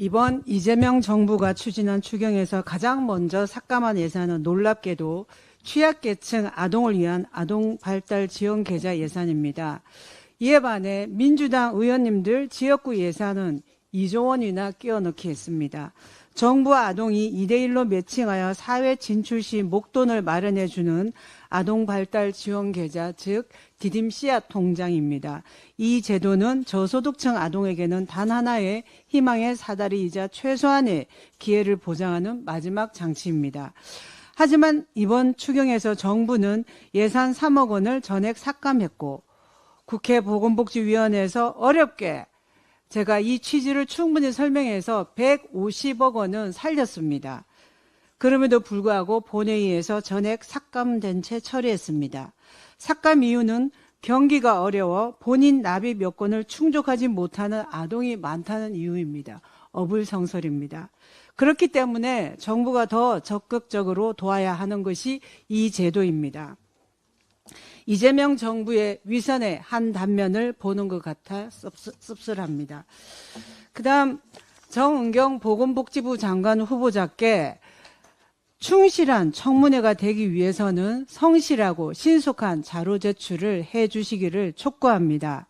이번 이재명 정부가 추진한 추경에서 가장 먼저 삭감한 예산은 놀랍게도 취약계층 아동을 위한 아동발달지원계좌 예산입니다. 이에 반해 민주당 의원님들 지역구 예산은 2조 원이나 끼워넣기 했습니다. 정부와 아동이 2대1로 매칭하여 사회 진출 시 목돈을 마련해주는 아동발달지원계좌, 즉 디딤씨앗 통장입니다. 이 제도는 저소득층 아동에게는 단 하나의 희망의 사다리이자 최소한의 기회를 보장하는 마지막 장치입니다. 하지만 이번 추경에서 정부는 예산 3억 원을 전액 삭감했고 국회 보건복지위원회에서 어렵게 제가 이 취지를 충분히 설명해서 150억 원은 살렸습니다. 그럼에도 불구하고 본회의에서 전액 삭감된 채 처리했습니다. 삭감 이유는 경기가 어려워 본인 납입 여건을 충족하지 못하는 아동이 많다는 이유입니다. 어불성설입니다. 그렇기 때문에 정부가 더 적극적으로 도와야 하는 것이 이 제도입니다. 이재명 정부의 위선의 한 단면을 보는 것 같아 씁쓸합니다. 그 다음 정은경 보건복지부 장관 후보자께 충실한 청문회가 되기 위해서는 성실하고 신속한 자료 제출을 해 주시기를 촉구합니다.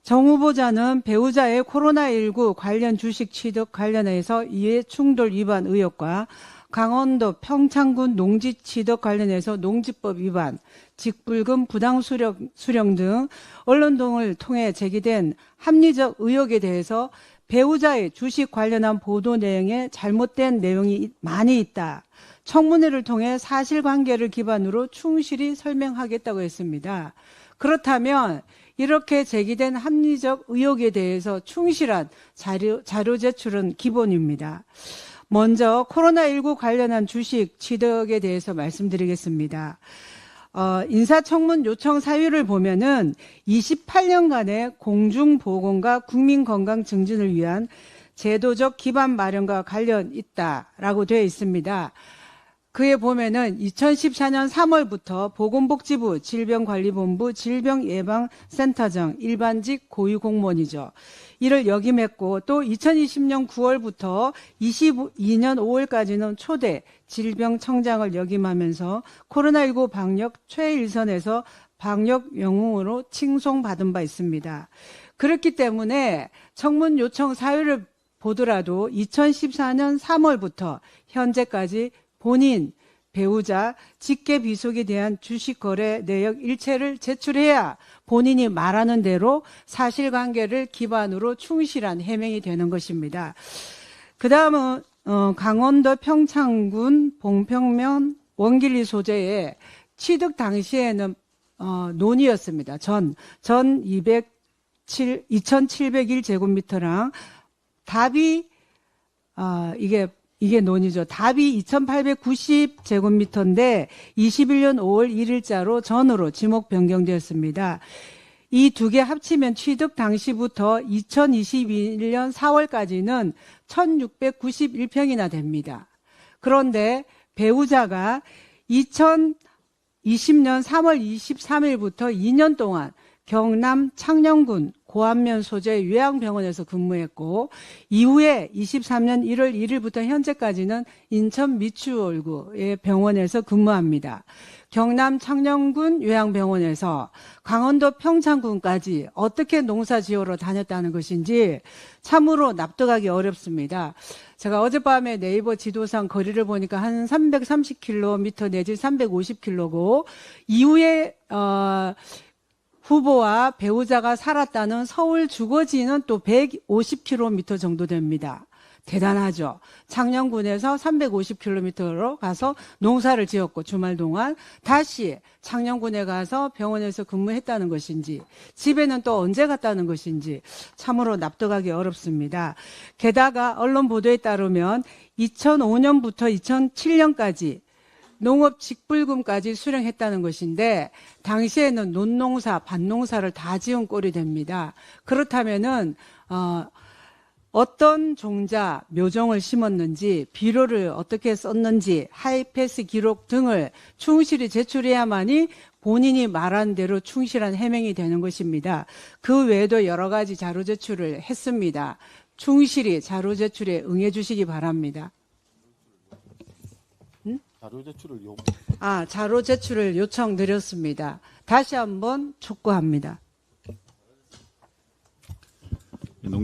정 후보자는 배우자의 코로나19 관련 주식 취득 관련해서 이해충돌 위반 의혹과 강원도 평창군 농지 취득 관련해서 농지법 위반, 직불금 부당 수령 등 언론 등을 통해 제기된 합리적 의혹에 대해서 배우자의 주식 관련한 보도 내용에 잘못된 내용이 많이 있다. 청문회를 통해 사실관계를 기반으로 충실히 설명하겠다고 했습니다. 그렇다면 이렇게 제기된 합리적 의혹에 대해서 충실한 자료 제출은 기본입니다. 먼저 코로나19 관련한 주식 취득에 대해서 말씀드리겠습니다. 인사청문 요청 사유를 보면은 28년간의 공중보건과 국민건강 증진을 위한 제도적 기반 마련과 관련 있다라고 되어 있습니다. 그에 보면은 2014년 3월부터 보건복지부 질병관리본부 질병예방센터장 일반직 고위공무원이죠. 이를 역임했고 또 2020년 9월부터 22년 5월까지는 초대 질병청장을 역임하면서 코로나19 방역 최일선에서 방역 영웅으로 칭송받은 바 있습니다. 그렇기 때문에 청문 요청 사유를 보더라도 2014년 3월부터 현재까지 본인, 배우자, 직계 비속에 대한 주식 거래 내역 일체를 제출해야 본인이 말하는 대로 사실관계를 기반으로 충실한 해명이 되는 것입니다. 그 다음은 강원도 평창군 봉평면 원길리 소재의 취득 당시에는 논이었습니다. 전 2,701제곱미터랑 답이 이게 논이죠. 답이 2,890제곱미터인데 21년 5월 1일자로 전으로 지목 변경되었습니다. 이 두 개 합치면 취득 당시부터 2021년 4월까지는 1,691평이나 됩니다. 그런데 배우자가 2020년 3월 23일부터 2년 동안 경남 창녕군 고안면 소재 요양병원에서 근무했고 이후에 23년 1월 1일부터 현재까지는 인천 미추홀구의 병원에서 근무합니다. 경남 창녕군 요양병원에서 강원도 평창군까지 어떻게 농사지으러 다녔다는 것인지 참으로 납득하기 어렵습니다. 제가 어젯밤에 네이버 지도상 거리를 보니까 한 330km 내지 350km고 이후에 후보와 배우자가 살았다는 서울 주거지는 또 150km 정도 됩니다. 대단하죠. 창녕군에서 350km로 가서 농사를 지었고 주말 동안 다시 창녕군에 가서 병원에서 근무했다는 것인지 집에는 또 언제 갔다는 것인지 참으로 납득하기 어렵습니다. 게다가 언론 보도에 따르면 2005년부터 2007년까지 농업 직불금까지 수령했다는 것인데 당시에는 논농사, 밭농사를 다 지은 꼴이 됩니다. 그렇다면은 어떤 종자, 묘종을 심었는지, 비료를 어떻게 썼는지, 하이패스 기록 등을 충실히 제출해야만이 본인이 말한 대로 충실한 해명이 되는 것입니다. 그 외에도 여러 가지 자료 제출을 했습니다. 충실히 자료 제출에 응해 주시기 바랍니다. 자료 제출을 자료 제출을 요청드렸습니다. 다시 한번 촉구합니다.